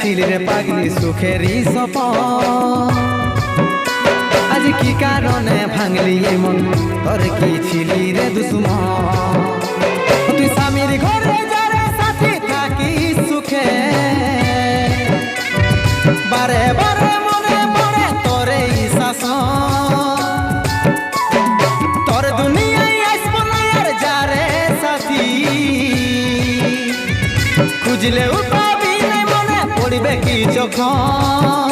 দেখাইছিলি রে পাগলি সুখেরই সপন আজ কি কারণে ভাঙলি মন তোর কি ছিলি রে দুশ্মন তুই স্বামীর ঘরে যারে সাথে থাকি সুখে বারে বারে মনে পড়ে তোর এই শাসন তোর দুনিয়ায় আসবো না আর যারে সাথী খুঁজলেও পাবি না মনে পড়বে কি যখন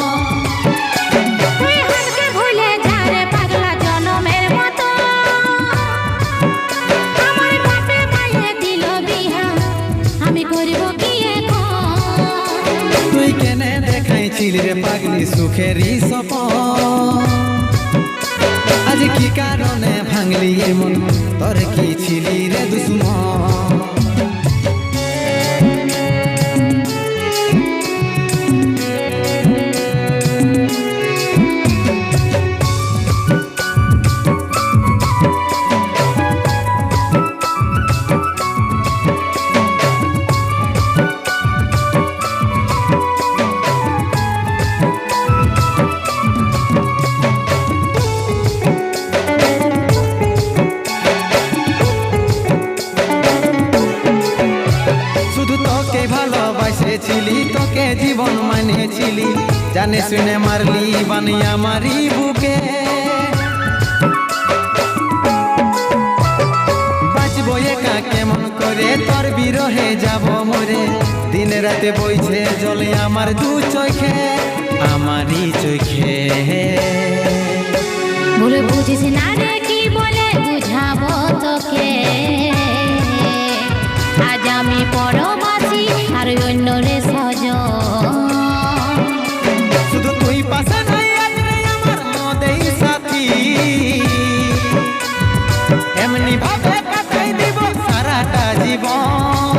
ছিলি রে পাগলি সুখেরই সপন আজ কি কারণে ভাঙলি মন তোর কি ছিলি রে দুশ্মন ছিলি তোকে জীবন মানেছিলি জানে শুনে মারলি বানিয়া মারি বুকে বাঁচবো একা কেমন করে তোর বিরহে যাব মরে দিন রাতে বইছে জলে আমার দু চোখে আমারই চোখে বলে বুঝিস না রে কি বলে বুঝাবো তোকে আজ আমি পরবাসী আর অন্য রে শুধু তুই পাশে নাই আজ নেই আমার মদেই সাথী এমনি ভাবে কাটাই দিব সারাটা জীবন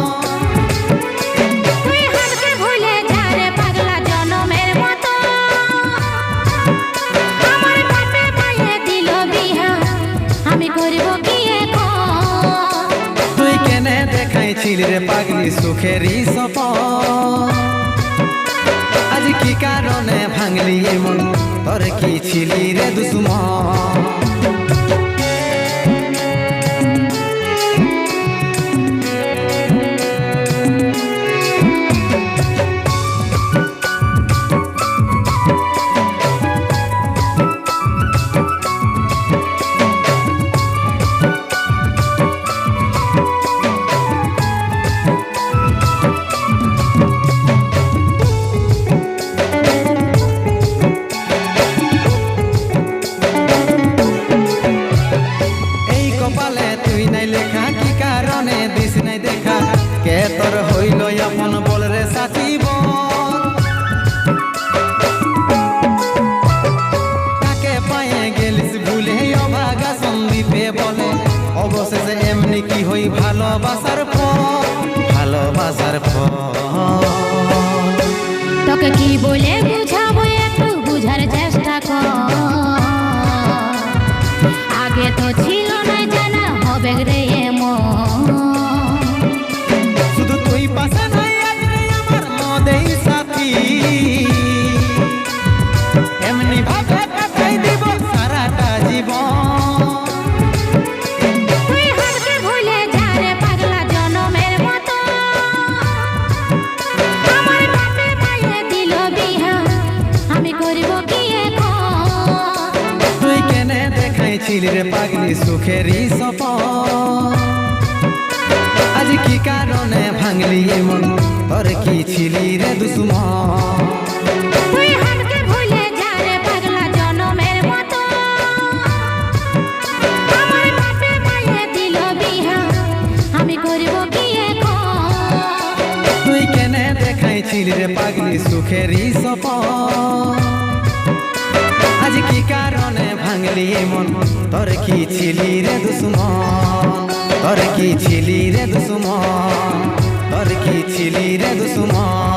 তুই হারকে ভুলে যা রে পাগলা জনমের মতো আমার পাপে পায়ে দিল বিহা আমি করব কি এখন তুই কেনে দেখাইছিলি রে পাগলি সুখেরই সপন আজ কি কারণে ভাঙলি মন তোর কি ছিলি রে দুশ্মন তুই নাই লেখা কি কারণে দিস নাই দেখা কে তোর হইল আপন বল রে সাথী তাকে পায়ে গেলিস ভুলে অভাগা সন্দীপে বলে অবশেষে এমনি কি হই ভালোবাসার ফল তোকে কি বলে বুঝাবো একটু বুঝার চেষ্টা কর আগে তো ছিল না জানা হবে রে শুধু তুই পাশে নাই আজ নেই আমার মদেই সাথী এমনি ভাবে কাটাই দিব সারাটা জীবন তুই হারকে ভুলে যা রে পাগলা জনমের মতো আমার পাপে পায়ে দিল বিহা আমি করব কি এখন তুই কেনে দেখাইছিলি রে পাগলি সুখেরই সপন আজ কি কারণে ভাঙলি মন তোর কি ছিলি রে দুশ্মন তুই হারকে ভুলে যা রে পাগলা জনমের মতো আমার পাপে পায়ে দিল বিহা আমি করব কি এখন তুই কেনে দেখাইছিলি রে পাগলি সুখেরই সপন আজ কি কারণে ভাঙলি মন তোর কি ছিলি রে দুশ্মন তোর কি ছিলি রে দুশ্মন তোর কি ছিলি রে দুশ্মন